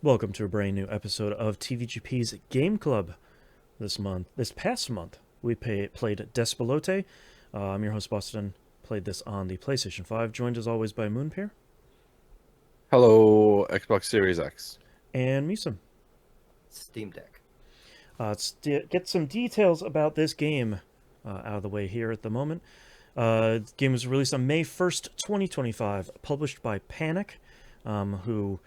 Welcome to a brand new episode of TVGP's Game Club. This past month, we played Despelote. I'm your host, Boston. Played this on the PlayStation 5, joined as always by Moonpear Hello, Xbox Series X. and Misum. Steam Deck. Get some details about this game out of the way here at the moment. The game was released on May 1st, 2025, published by Panic, who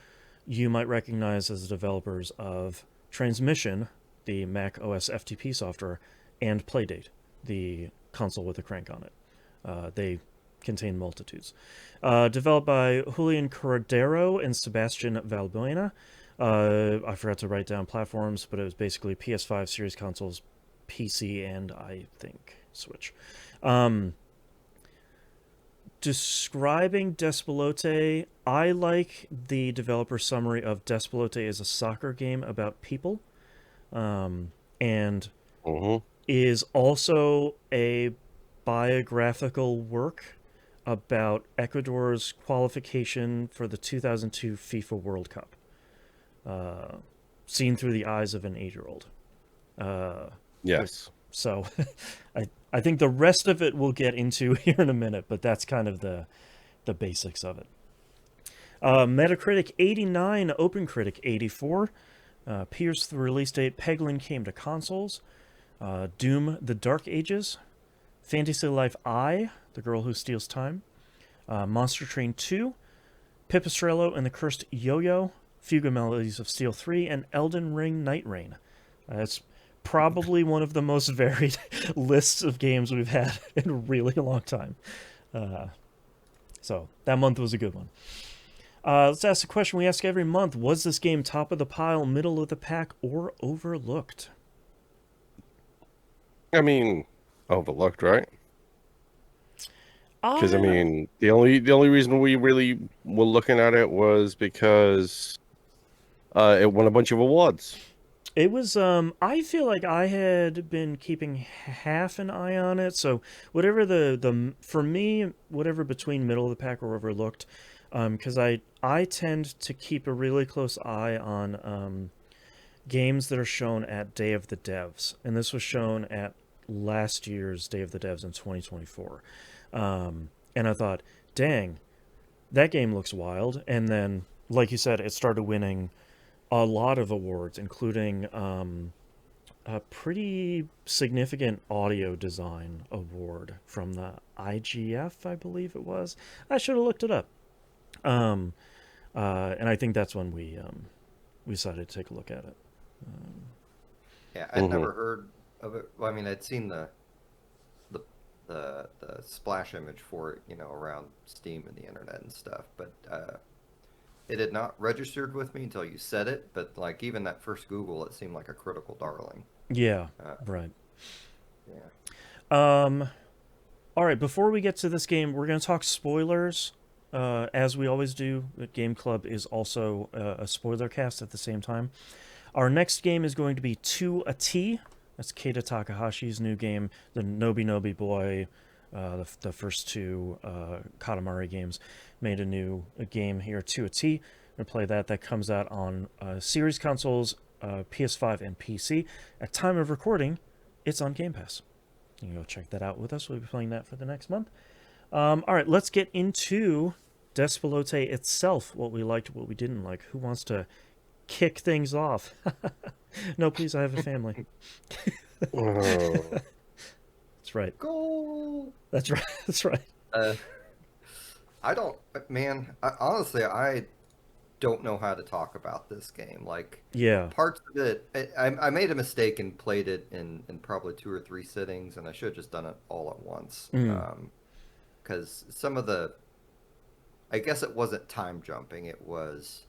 you might recognize as the developers of Transmission, the Mac OS FTP software, and Playdate, the console with a crank on it. They contain multitudes. Developed by Julian Cordero and Sebastian Valbuena. I forgot to write down platforms, but it was basically PS5 series consoles, PC, and I think Switch. Describing Despelote, I like the developer summary of Despelote as a soccer game about people, and Mm-hmm. is also a biographical work about Ecuador's qualification for the 2002 FIFA World Cup, seen through the eyes of an 8-year-old. Yes. So I think the rest of it we'll get into here in a minute, but that's kind of the basics of it. Metacritic 89, OpenCritic 84. Pierce the release date, Peglin came to consoles. Doom the Dark Ages. Fantasy Life I, The Girl Who Steals Time. Monster Train 2. Pipistrello and the Cursed Yo-Yo. Fuga Melodies of Steel 3, and Elden Ring Night Rain. It's probably one of the most varied lists of games we've had in a really long time. So that month was a good one. Let's ask the question we ask every month. Was this game top of the pile, middle of the pack, or overlooked? I mean, overlooked, right? Because I Uh, mean, the only reason we really were looking at it was because it won a bunch of awards. It was, I feel like I had been keeping half an eye on it, so whatever for me, whatever between middle of the pack or overlooked, because I tend to keep a really close eye on games that are shown at Day of the Devs, and this was shown at last year's Day of the Devs in 2024. And I thought, dang, that game looks wild, and then, like you said, it started winning a lot of awards, including a pretty significant audio design award from the IGF, I believe it was. I should have looked it up. And I think that's when we decided to take a look at it. Yeah, I'd Mm-hmm. never heard of it. Well, I mean, I'd seen the the splash image for it, around Steam and the internet and stuff, but it had not registered with me until you said it. But like even that first Google, it seemed like a critical darling. Yeah, Uh, right. yeah. Um, all right, before we get to this game, we're going to talk spoilers. As we always do, the Game Club is also a spoiler cast at the same time. Our next game is going to be To a T. That's Keita Takahashi's new game, the Nobi Nobi Boy, the first two Katamari games, made a game here, To a T. We're going to play that. That comes out on series consoles, PS5 and PC. At time of recording, it's on Game Pass. You can go check that out with us. We'll be playing that for the next month. All right, let's get into Despelote itself. What we liked, what we didn't like. Who wants to kick things off? No, please, I have a family. Oh. That's right. Go. That's right. That's right. Uh, I don't, man. Honestly, I don't know how to talk about this game. Like Yeah. parts of it, I made a mistake and played it in probably two or three sittings, and I should have just done it all at once. Mm. Because some of the, I guess it wasn't time jumping. It was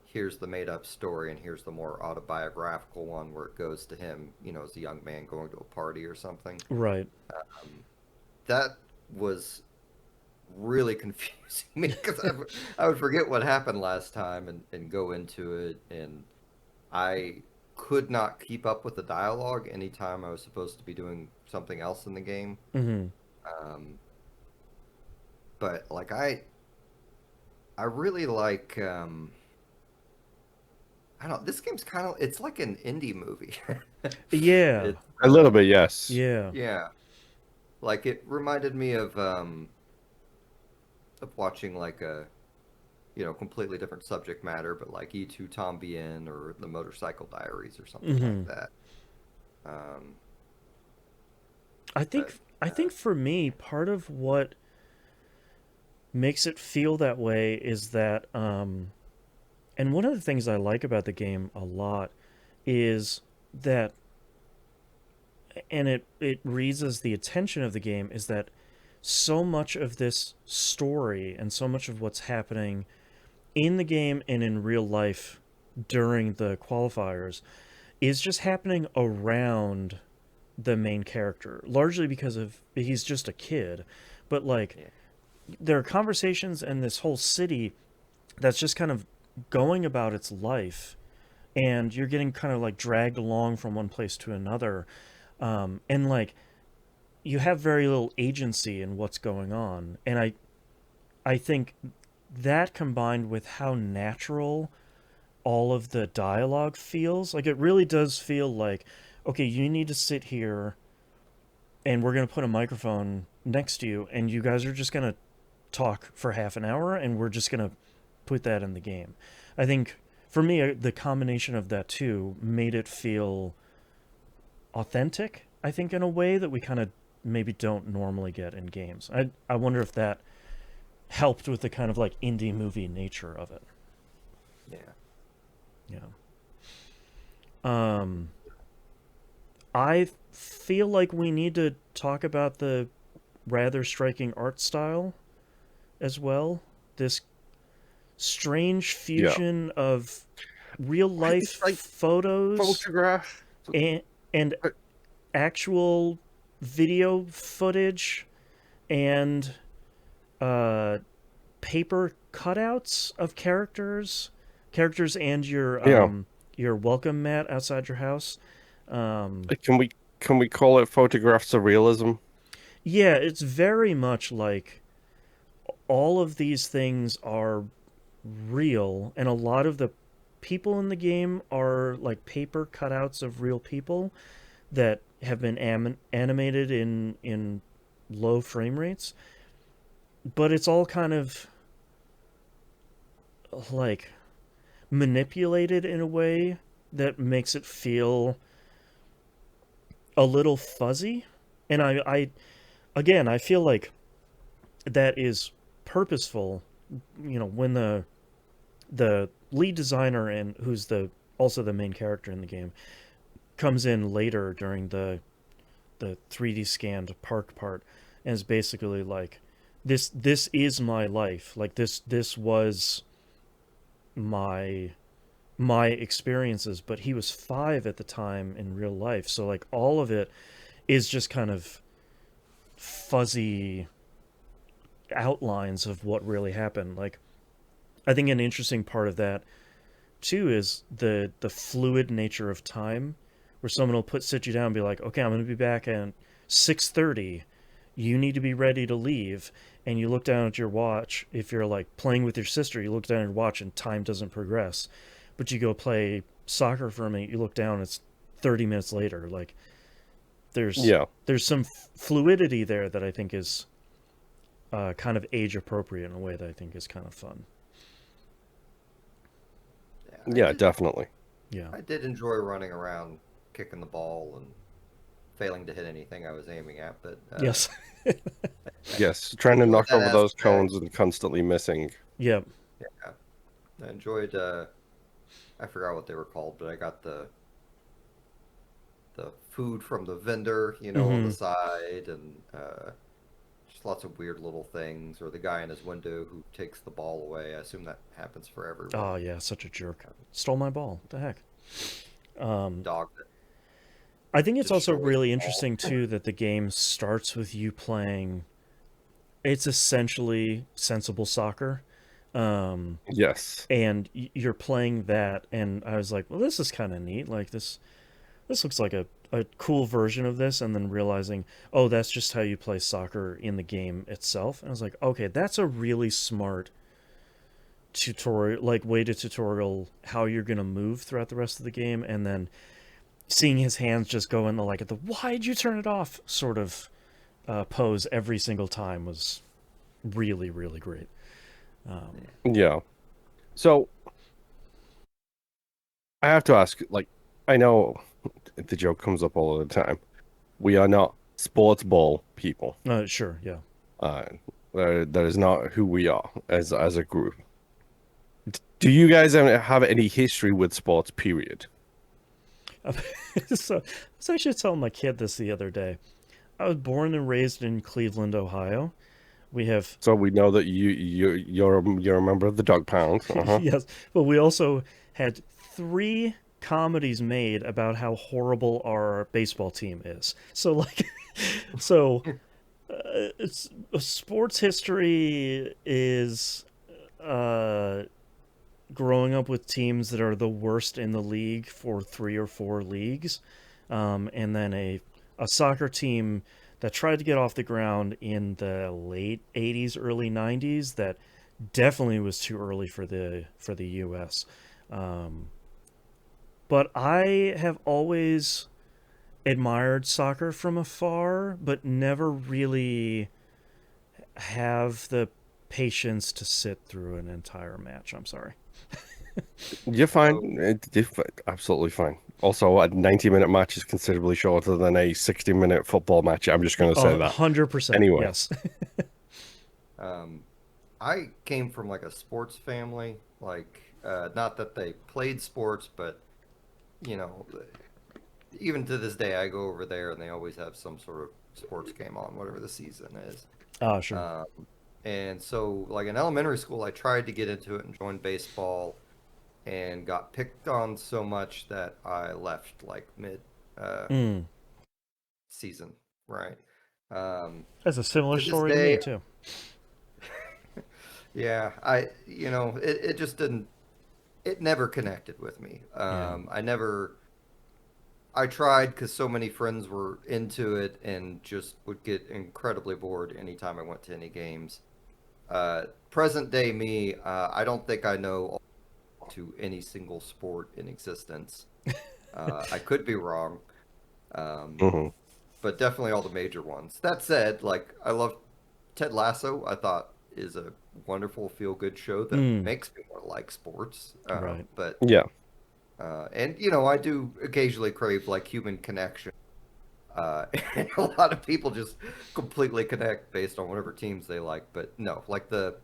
here's the made up story and here's the more autobiographical one where it goes to him, as a young man going to a party or something. Right. That was really confusing me because I would forget what happened last time and go into it, and I could not keep up with the dialogue anytime I was supposed to be doing something else in the game. Mm-hmm. Um, but like I really like I don't. This game's kind of. It's like an indie movie. Yeah, It's A little bit, yes. yeah. yeah. Like it reminded me of watching like a completely different subject matter, but like E2 Tombien or The Motorcycle Diaries or something like Hmm. that. Um, I but think I think for me, part of what makes it feel that way is that, and one of the things I like about the game a lot is that, and it reads as the attention of the game, is that so much of this story and so much of what's happening in the game and in real life during the qualifiers is just happening around the main character, largely because of he's just a kid. But like, yeah, there are conversations in this whole city that's just kind of going about its life, and you're getting kind of like dragged along from one place to another, and like you have very little agency in what's going on. And I think that, combined with how natural all of the dialogue feels, like it really does feel like, okay, you need to sit here and we're going to put a microphone next to you and you guys are just going to talk for half an hour and we're just going to put that in the game. I think for me, the combination of that two made it feel authentic, I think, in a way that we kind of maybe don't normally get in games. I wonder if that helped with the kind of like indie movie nature of it. yeah. Yeah. Um, I feel like we need to talk about the rather striking art style as well. This strange Yeah. fusion of real life It's like photos photograph. and and uh, actual video footage and uh paper cutouts of characters and Yeah. your welcome mat outside your house. um Can we call it photograph surrealism? yeah, it's very much like all of these things are real, and a lot of the people in the game are like paper cutouts of real people that have been animated in low frame rates, but it's all kind of like manipulated in a way that makes it feel a little fuzzy. And I again, I feel like that is purposeful. When the lead designer, and who's the also the main character in the game, comes in later during the 3D scanned park part, and is basically like, this is my life. Like this was my my experiences, but he was 5 at the time in real life, so like all of it is just kind of fuzzy outlines of what really happened. Like, I think an interesting part of that too is the fluid nature of time, where someone will sit you down and be like, okay, I'm going to be back at 6:30, you need to be ready to leave. And you look down at your watch. If you're like playing with your sister, you look down at your watch and time doesn't progress. But you go play soccer for a minute, you look down, it's 30 minutes later. Like, there's Yeah. there's some fluidity there that I think is kind of age appropriate in a way that I think is kind of fun. Yeah, Yeah, definitely. Yeah. I did enjoy running around, kicking the ball, and failing to hit anything I was aiming at. But Yes. Yes, trying to enjoyed knock that over those aspect. cones and constantly missing. Yeah. Yeah, I enjoyed. I forgot what they were called, but I got the food from the vendor, on the Mm-hmm. side, and just lots of weird little things. Or the guy in his window who takes the ball away. I assume that happens for everyone. Oh yeah, such a jerk. Stole my ball. What the heck? Um, Dog that I think it's also destroys the really ball. interesting too that the game starts with you playing. It's essentially sensible soccer, um, Yes. and you're playing that. And I was like, well, this is kind of neat. Like this looks like a cool version of this. And then realizing, oh, that's just how you play soccer in the game itself. And I was like, okay, that's a really smart tutorial, like way to tutorial how you're gonna move throughout the rest of the game, and then seeing his hands just go in the like at the "why'd you turn it off" sort of pose every single time was really really great. Yeah. So I have to ask, like, I know the joke comes up all the time. We are not sports ball people. Sure, yeah. Uh, that is not who we are as a group. Do you guys have any history with sports? Period. So I was actually telling my kid this the other day. I was born and raised in Cleveland, Ohio. We have So we know that you're a member of the Dog Pound. Uh-huh. yes, but we also had 3 comedies made about how horrible our baseball team is. So like, so it's sports history is uh, growing up with teams that are the worst in the league for 3 or 4 leagues, and then a soccer team that tried to get off the ground in the late 80s, early 90s that definitely was too early for the US. Um, but I have always admired soccer from afar, but never really have the patience to sit through an entire match. I'm sorry. You're fine. So Absolutely fine. Also, a 90-minute match is considerably shorter than a 60-minute football match. I'm just going to say that. 100%. Anyway. Yes. um, I came from like a sports family. Like, not that they played sports, but you know, even to this day, I go over there and they always have some sort of sports game on, whatever the season is. Oh, sure. Um, and so, like in elementary school, I tried to get into it and join baseball, and got picked on so much that I left like mid uh, Mm. season. Right. Um, That's a similar to this story to me day, too. yeah, it just didn't. It never connected with me. Yeah. I tried because so many friends were into it and just would get incredibly bored anytime I went to any games. Present day me, I don't think I know to any single sport in existence. I could be wrong, um, Hmm. but definitely all the major ones. That said, like I love Ted Lasso. I thought is a wonderful feel good show that Mm. makes me want to like sports. Right. But Yeah. and I do occasionally crave like human connection. And a lot of people just completely connect based on whatever teams they like. But no, like the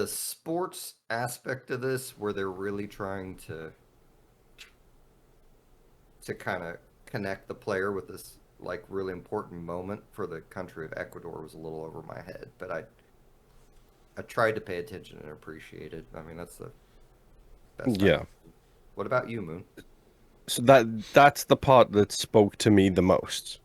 sports aspect of this, where they're really trying to kind of connect the player with this like really important moment for the country of Ecuador, was a little over my head. But I tried to pay attention and appreciate it. I mean, that's the best I Yeah. can. What about you, Moon? So that's the part that spoke to me the most.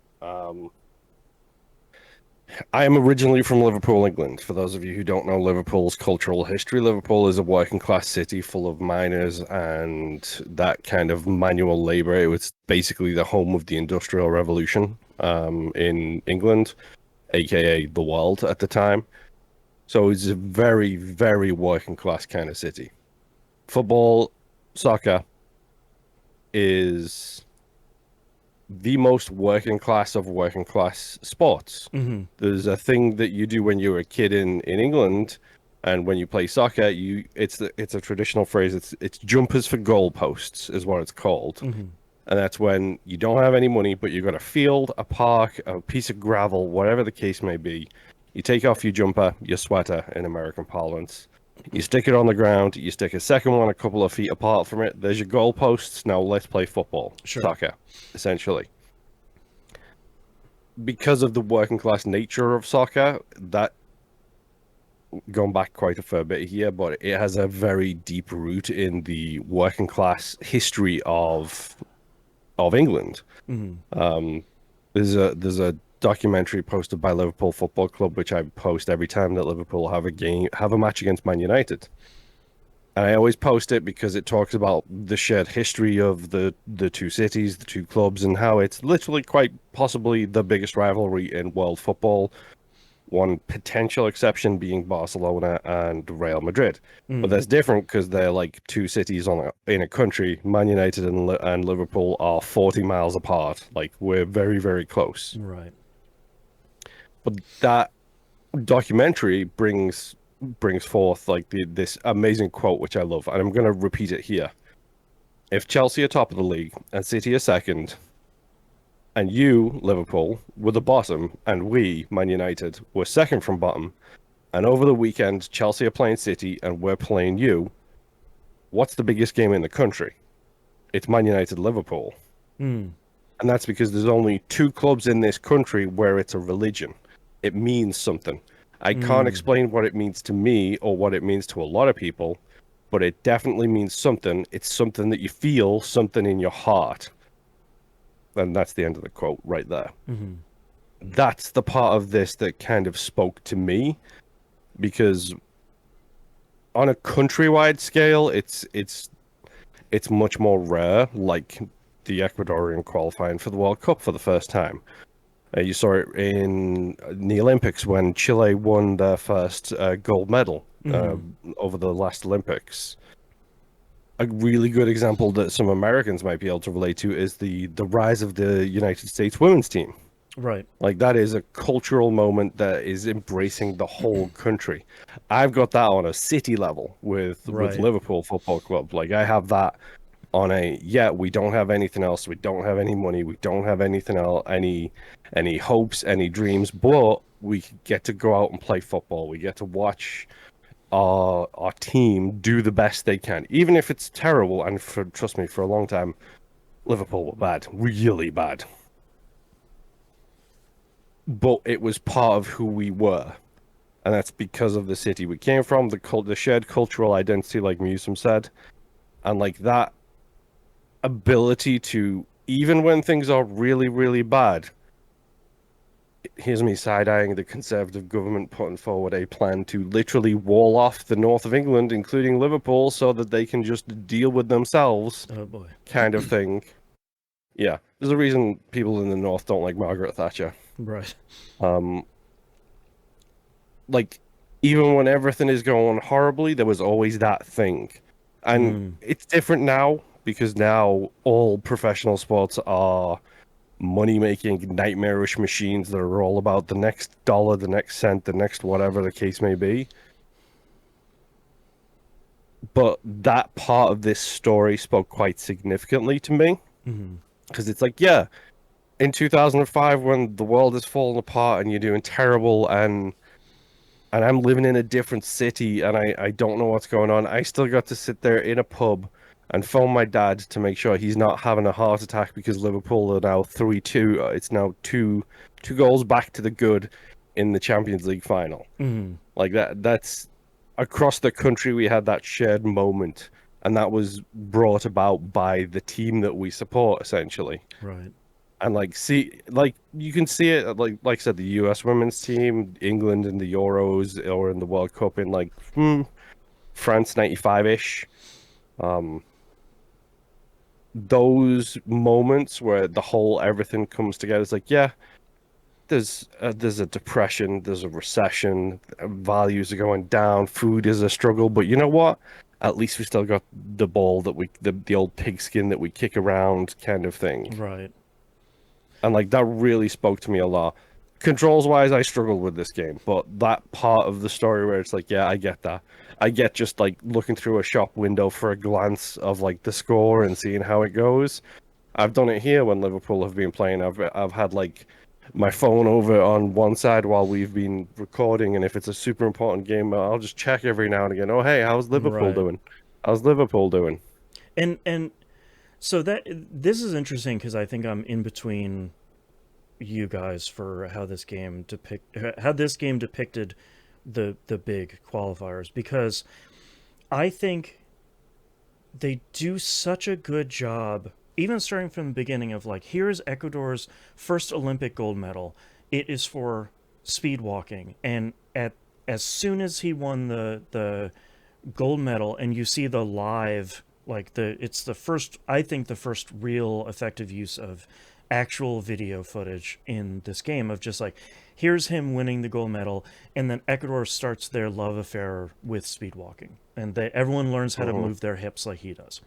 I am originally from Liverpool, England. For those of you who don't know Liverpool's cultural history, Liverpool is a working class city full of miners and that kind of manual labor. It was basically the home of the Industrial Revolution in England, aka the world at the time. So it's a very, very working class kind of city. Football, soccer is the most working class of working class sports. Mm-hmm. There's a thing that you do when you're a kid in England, and when you play soccer, it's a traditional phrase. It's jumpers for goalposts is what it's called, Mm-hmm. and that's when you don't have any money, but you've got a field, a park, a piece of gravel, whatever the case may be. You take off your jumper, your sweater in American parlance. You stick it on the ground. You stick a second one a couple of feet apart from it. There's your goalposts. Now let's play football, Sure. soccer, essentially. Because of the working class nature of soccer, that going back quite a fair bit here, but it has a very deep root in the working class history of England. Mm-hmm. There's a documentary posted by Liverpool Football Club, which I post every time that Liverpool have a match against Man United. And I always post it because it talks about the shared history of the two cities, the two clubs, and how it's literally quite possibly the biggest rivalry in world football. One potential exception being Barcelona and Real Madrid. But Mm. that's different because they're like two cities in a country. Man United and Liverpool are 40 miles apart. Like we're very, very close. Right. But that documentary brings forth like this amazing quote, which I love, and I'm going to repeat it here. If Chelsea are top of the league and City are second, and you, Liverpool, were the bottom, and we, Man United, were second from bottom, and over the weekend, Chelsea are playing City and we're playing you, what's the biggest game in the country? It's Man United Liverpool. Mm. And that's because there's only two clubs in this country where it's a religion. It means something. I can't explain what it means to me or what it means to a lot of people, but it definitely means something. It's something that you feel, something in your heart. And that's the end of the quote right there. Mm-hmm. That's the part of this that kind of spoke to me, because on a countrywide scale, it's much more rare, like the Ecuadorian qualifying for the World Cup for the first time. You saw it in the Olympics when Chile won their first gold medal over the last Olympics. A really good example that some Americans might be able to relate to is the rise of the United States women's team. Right. Like that is a cultural moment that is embracing the whole country. I've got that on a city level with Right. Liverpool Football Club. Like I have that on a we don't have anything else. We don't have any money. We don't have anything else, any hopes, any dreams, but we get to go out and play football. We get to watch our team do the best they can, even if it's terrible. And trust me, for a long time, Liverpool were bad, really bad. But it was part of who we were, and that's because of the city we came from, the shared cultural identity, like Musum said, and like that ability to, even when things are really, really bad. Here's me side-eyeing the Conservative government putting forward a plan to literally wall off the north of England, including Liverpool, so that they can just deal with themselves, Oh boy. kind of thing. Yeah, there's a reason people in the north don't like Margaret Thatcher. Right. Like, even when everything is going horribly, there was always that thing. And it's different now, because now all professional sports are money-making, nightmarish machines that are all about the next dollar, the next cent, the next whatever the case may be. But that part of this story spoke quite significantly to me, because it's like, yeah, in 2005, when the world is falling apart and you're doing terrible, and I'm living in a different city and I don't know what's going on, I still got to sit there in a pub and phone my dad to make sure he's not having a heart attack because Liverpool are now 3-2. It's now two goals back to the good in the Champions League final. Like that's across the country. We had that shared moment, and that was brought about by the team that we support, essentially. Right. And like you can see it, like I said, the US women's team, England in the Euros or in the World Cup in like France 95-ish. Those moments where the whole everything comes together, it's like, yeah, there's a depression, there's a recession, values are going down, food is a struggle, but you know what? At least we still got the ball that the old pigskin that we kick around, kind of thing. Right. And like that really spoke to me a lot. Controls wise, I struggled with this game, but that part of the story where it's like, yeah, I get that. I get just like looking through a shop window for a glance of like the score and seeing how it goes. I've done it here when Liverpool have been playing. I've had like my phone over on one side while we've been recording, and if it's a super important game, I'll just check every now and again. Oh, hey, how's Liverpool Right. doing? How's Liverpool doing? And so this is interesting because I think I'm in between you guys for how this game depicted the big qualifiers, because I think they do such a good job, even starting from the beginning, of like, here's Ecuador's first Olympic gold medal. It is for speed walking, and as soon as he won the gold medal, and you see the live, like it's the first, I think the first real effective use of actual video footage in this game of just like, here's him winning the gold medal, and then Ecuador starts their love affair with speed walking, and everyone learns how to move their hips like he does.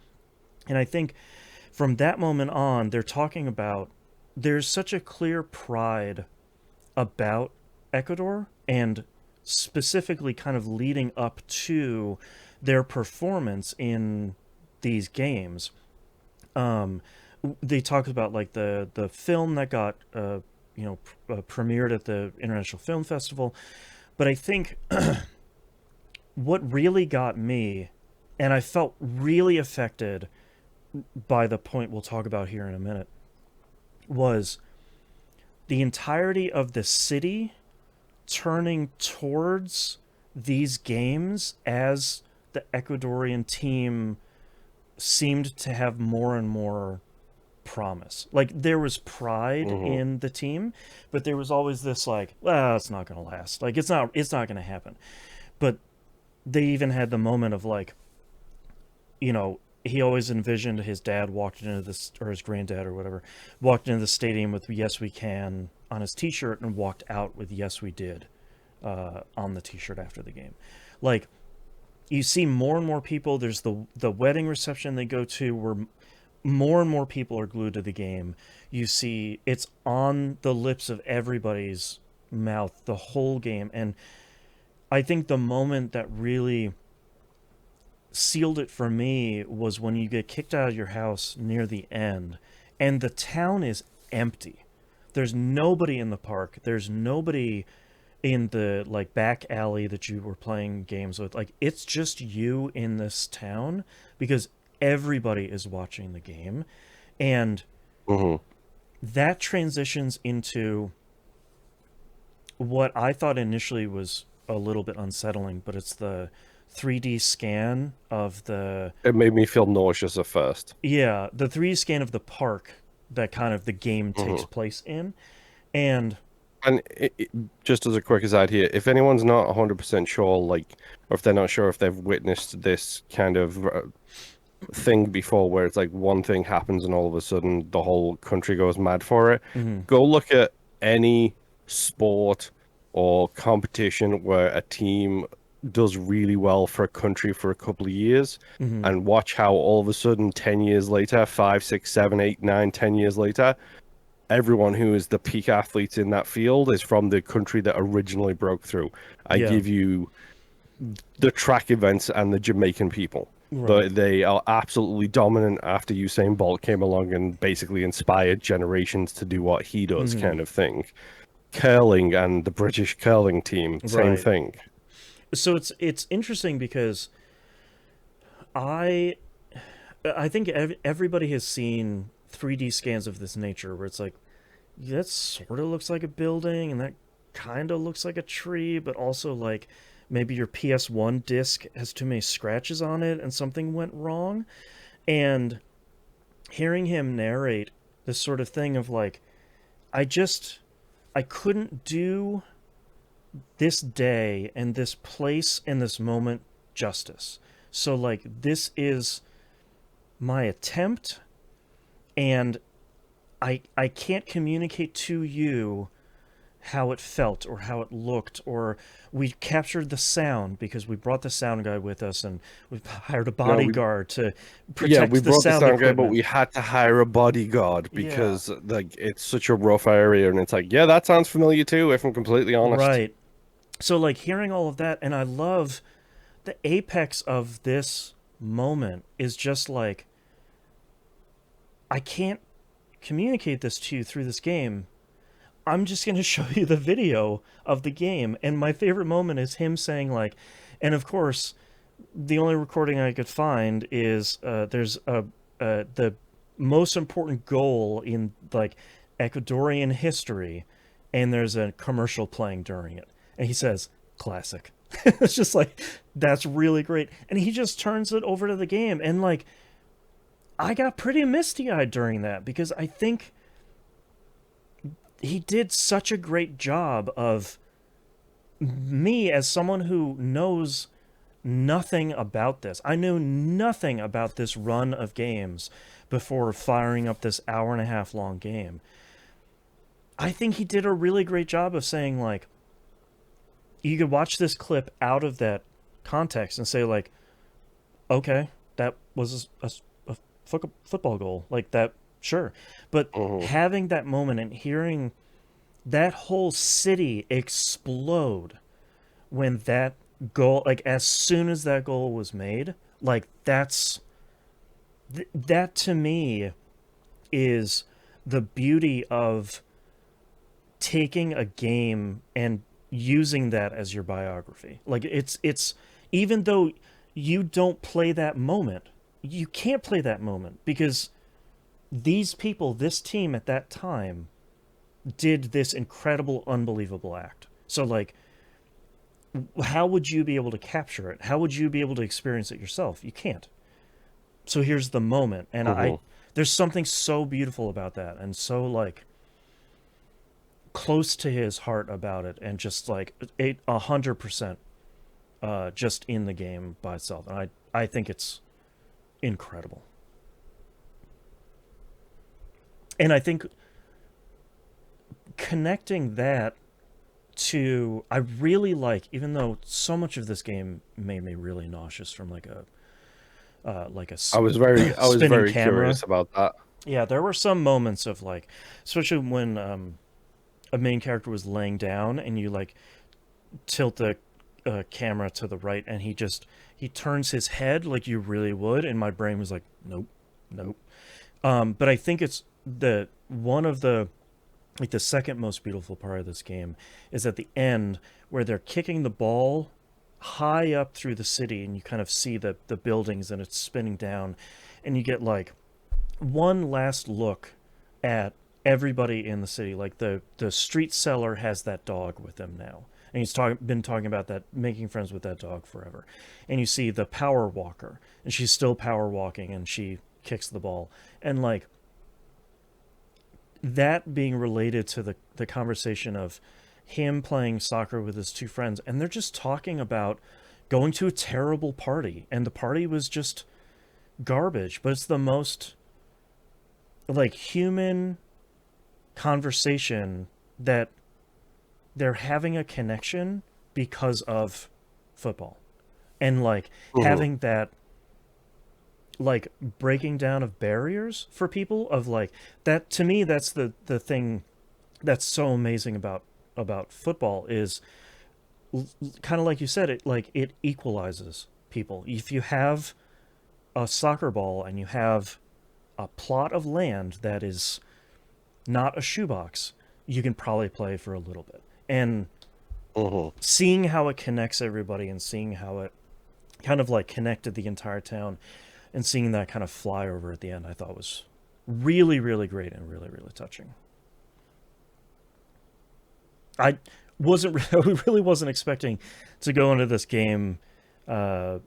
And I think from that moment on, they're talking about there's such a clear pride about Ecuador, and specifically kind of leading up to their performance in these games. Um, they talked about like the film that got premiered at the International Film Festival, but I think what really got me, and I felt really affected by the point we'll talk about here in a minute, was the entirety of the city turning towards these games as the Ecuadorian team seemed to have more and more promise. Like there was pride in the team, but there was always this like, well, it's not going to last. Like it's not going to happen. But they even had the moment of like, you know, he always envisioned his dad walked into this, or his granddad or whatever, walked into the stadium with "Yes, we can" on his T-shirt and walked out with "Yes, we did" on the T-shirt after the game. Like you see more and more people. There's the wedding reception they go to where more and more people are glued to the game. You see it's on the lips of everybody's mouth the whole game, and I think the moment that really sealed it for me was when you get kicked out of your house near the end and the town is empty. There's nobody in the park. There's nobody in the like back alley that you were playing games with. Like it's just you in this town because everybody is watching the game. And that transitions into what I thought initially was a little bit unsettling, but it's the 3D scan of the... It made me feel nauseous at first. Yeah, the 3D scan of the park that kind of the game takes place in. And just as a quick aside here, if anyone's not 100% sure, like, or if they're not sure if they've witnessed this kind of thing before where it's like one thing happens and all of a sudden the whole country goes mad for it, go look at any sport or competition where a team does really well for a country for a couple of years and watch how all of a sudden 10 years later, 5, 6, 7, 8, 9, 10 years later, everyone who is the peak athletes in that field is from the country that originally broke through. I give you the track events and the Jamaican people. Right. They are absolutely dominant after Usain Bolt came along and basically inspired generations to do what he does, kind of thing. Curling and the British curling team, same thing. So it's interesting because I think everybody has seen 3D scans of this nature where it's like, that sort of looks like a building and that kind of looks like a tree, but also like maybe your PS1 disc has too many scratches on it and something went wrong. And hearing him narrate this sort of thing of like, I couldn't do this day and this place and this moment justice. So like this is my attempt, and I can't communicate to you how it felt or how it looked, or we captured the sound because we brought the sound guy with us and we hired a bodyguard to protect we the brought sound the sound guy, equipment. but we had to hire a bodyguard because like it's such a rough area, and it's like, yeah, that sounds familiar too, if I'm completely honest. Right. So like hearing all of that, and I love the apex of this moment is just like, I can't communicate this to you through this game. I'm just going to show you the video of the game. And my favorite moment is him saying like, and of course, the only recording I could find is there's the most important goal in like Ecuadorian history, and there's a commercial playing during it. And he says, classic. It's just like, that's really great. And he just turns it over to the game. And like, I got pretty misty-eyed during that because I think he did such a great job of me as someone who knows nothing about this. I knew nothing about this run of games before firing up this hour and a half long game. I think he did a really great job of saying, like, you could watch this clip out of that context and say, like, okay, that was a football goal. Like, that, sure. But Hmm. having that moment and hearing that whole city explode when that goal, like, as soon as that goal was made, like, that to me is the beauty of taking a game and using that as your biography. Like, it's even though you don't play that moment, you can't play that moment because these people, this team at that time, did this incredible, unbelievable act. So, like, how would you be able to capture it? How would you be able to experience it yourself? You can't. So here's the moment, and I Hmm. there's something so beautiful about that, and so, like, close to his heart about it, and just like 100% just in the game by itself. And I think it's incredible. And I think connecting that to, I really like, even though so much of this game made me really nauseous from like a I was spinning very camera. curious about that. Yeah, there were some moments of, like, especially when a main character was laying down and you, like, tilt the camera to the right, and he turns his head like you really would, and my brain was like, nope, nope. But I think it's the one of the, like, the second most beautiful part of this game is at the end where they're kicking the ball high up through the city, and you kind of see the buildings and it's spinning down, and you get, like, one last look at everybody in the city. Like, the street seller has that dog with him now, and been talking about that, making friends with that dog forever. And you see the power walker, and she's still power walking, and she kicks the ball, and, like, that being related to the conversation of him playing soccer with his two friends, and they're just talking about going to a terrible party, and the party was just garbage, but it's the most, like, human conversation that they're having a connection because of football, and, like, Hmm. having that, like, breaking down of barriers for people, of, like, that to me, that's the thing that's so amazing about football is, kind of like you said, it, like, it equalizes people. If you have a soccer ball and you have a plot of land that is not a shoebox, you can probably play for a little bit. And Hmm. seeing how it connects everybody, and seeing how it kind of, like, connected the entire town, and seeing that kind of fly over at the end, I thought was really, really great and really, really touching. I wasn't I really wasn't expecting to go into this game uh,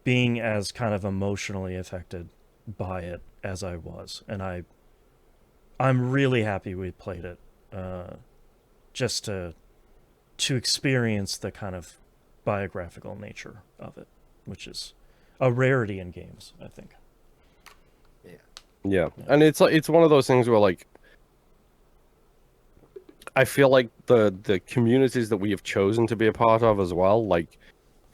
being as kind of emotionally affected by it as I was, and I'm really happy we played it, uh, just to experience the kind of biographical nature of it, which is a rarity in games, I think. Yeah. Yeah, Yeah. and it's like it's one of those things where like I feel like the communities that we have chosen to be a part of as well, like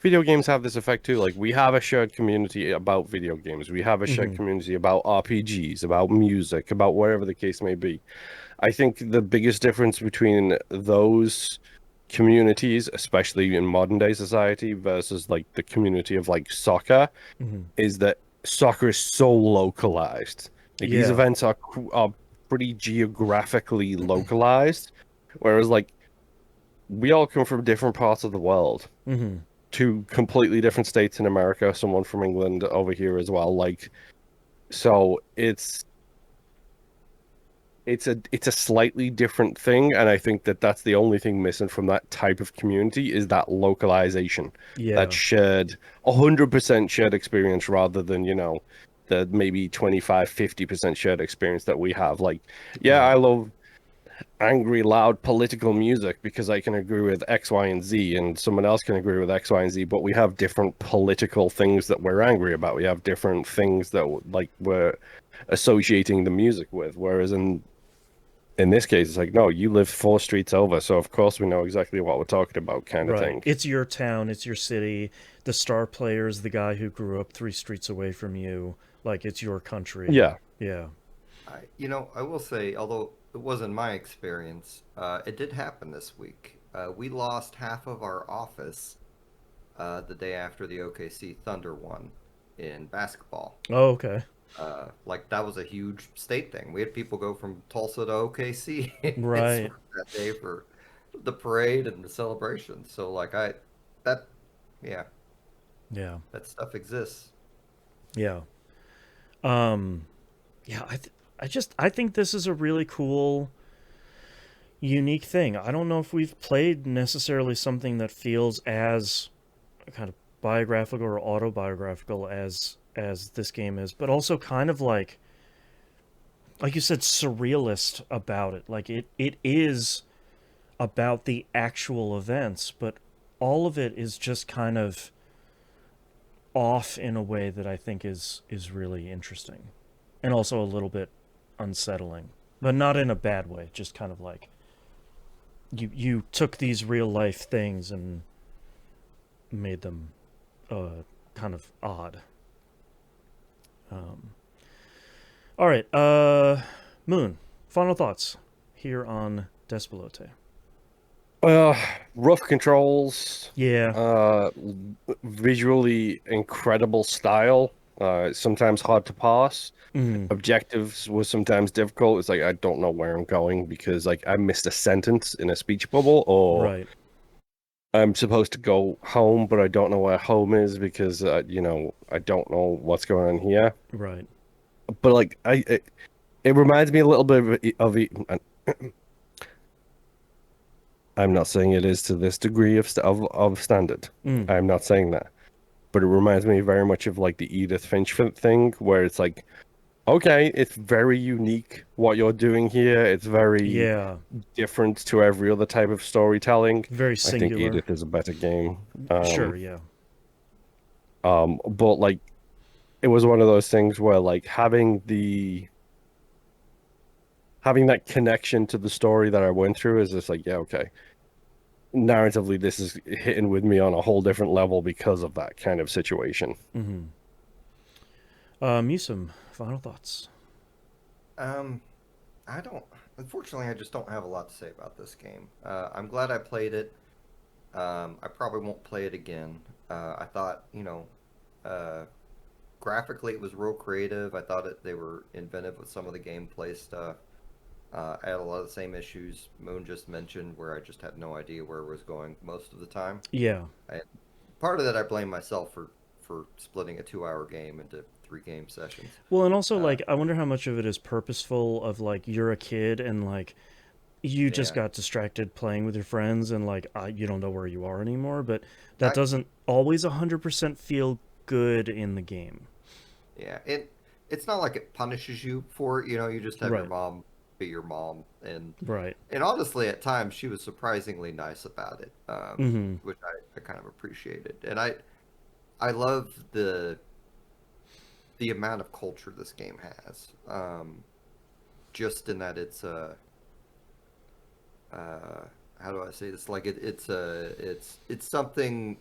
video games have this effect too. Like we have a shared community about video games. We have a shared Mm-hmm. community about RPGs, about music, about whatever the case may be. I think the biggest difference between those communities, especially in modern day society, versus like the community of like soccer, Mm-hmm. is that soccer is so localized. Like these Yeah. events are pretty geographically localized, whereas like we all come from different parts of the world, Mm-hmm. two completely different states in America, someone from England over here as well. Like so it's a slightly different thing, and I think that that's the only thing missing from that type of community is that localization, that Yeah. shared 100% shared experience rather than, the maybe 25-50% shared experience that we have. Like, yeah, Right. I love angry, loud political music because I can agree with X, Y, and Z, and someone else can agree with X, Y, and Z, but we have different political things that we're angry about. We have different things that like we're associating the music with. Whereas In this case, it's like, no, you live 4 streets over, so of course we know exactly what we're talking about, kind of Right. thing. It's your town, it's your city. The star player is the guy who grew up 3 streets away from you. Like, it's your country. Yeah. Yeah. I will say, although it wasn't my experience, it did happen this week. We lost half of our office the day after the OKC Thunder won in basketball. Oh, okay. Like that was a huge state thing. We had people go from Tulsa to OKC Right. that day for the parade and the celebration. So that, yeah, Yeah. that stuff exists. Yeah. Um yeah, I think this is a really cool unique thing. I don't know if we've played necessarily something that feels as kind of biographical or autobiographical as this game is, but also kind of like you said, surrealist about it. Like it is about the actual events, but all of it is just kind of off in a way that I think is really interesting, and also a little bit unsettling, but not in a bad way. Just kind of like you took these real life things and made them kind of odd. Um, all right, Moon. Final thoughts here on Despelote. Uh, Rough controls, Yeah. uh, visually incredible style. Sometimes hard to pass. Mm, Objectives was sometimes difficult. It's like I don't know where I'm going because like I missed a sentence in a speech bubble, or right. I'm supposed to go home, but I don't know where home is because I don't know what's going on here. Right. But like it reminds me a little bit I'm not saying it is to this degree of standard. Mm, I'm not saying that, but it reminds me very much of like the Edith Finch thing, where it's like, okay, it's very unique what you're doing here. It's very yeah. different to every other type of storytelling. Very I think singular. Edith is a better game. Sure. Yeah. But like it was one of those things where like having that connection to the story that I went through is just like, yeah, okay. Narratively, this is hitting with me on a whole different level because of that kind of situation. Mm-hmm. Musim, final thoughts. Um, I don't. Unfortunately, I just don't have a lot to say about this game. I'm glad I played it. I probably won't play it again. I thought, uh, graphically it was real creative. I thought they were inventive with some of the gameplay stuff. I had a lot of the same issues Moon just mentioned, where I just had no idea where it was going most of the time. Yeah. And part of that I blame myself for splitting a 2-hour game into 3 game sessions. Well, and also Uh, like I wonder how much of it is purposeful of like you're a kid and like you just yeah, got distracted playing with your friends and like you don't know where you are anymore, but that I doesn't always 100% feel good in the game. Yeah, it's not like it punishes you for it. You just have your Right. mom be your mom, and Right. honestly, at times she was surprisingly nice about it, Mm-hmm. which I kind of appreciated. And I love the amount of culture this game has, just in that it's uh, how do I say this? Like it's something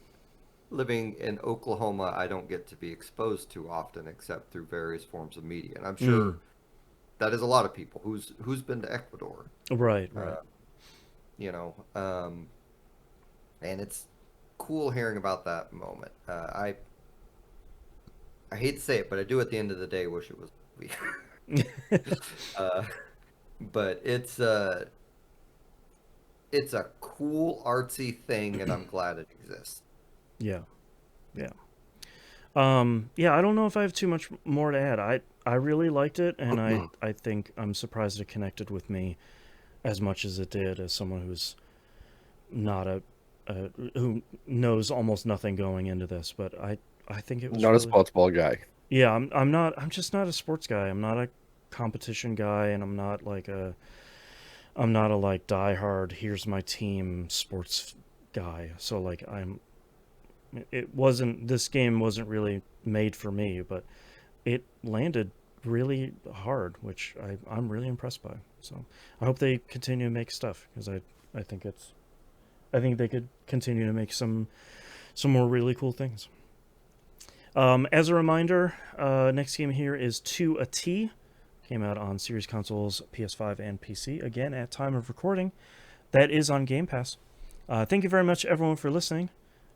living in Oklahoma I don't get to be exposed to often, except through various forms of media. And I'm Mm. sure that is a lot of people who's been to Ecuador, Right. uh, Right. you know, and it's cool hearing about that moment. I hate to say it, but I do at the end of the day wish it was me. uh, but it's a cool artsy thing, and I'm glad it exists. Yeah. Yeah. Yeah, I don't know if I have too much more to add. I really liked it, and I think I'm surprised it connected with me as much as it did as someone who's not who knows almost nothing going into this, but I think it was Not a really. sports ball guy. Yeah, I'm just not a sports guy. I'm not a competition guy, and I'm not a like diehard here's my team sports guy. So like this game wasn't really made for me, but it landed really hard, which I'm really impressed by. So I hope they continue to make stuff, because I think they could continue to make some more really cool things. As a reminder, next game here is To a T. Came out on series consoles, PS5 and PC. Again, at time of recording, that is on Game Pass. Thank you very much, everyone, for listening.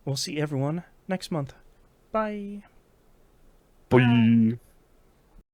We'll see everyone next month. Bye. Bye.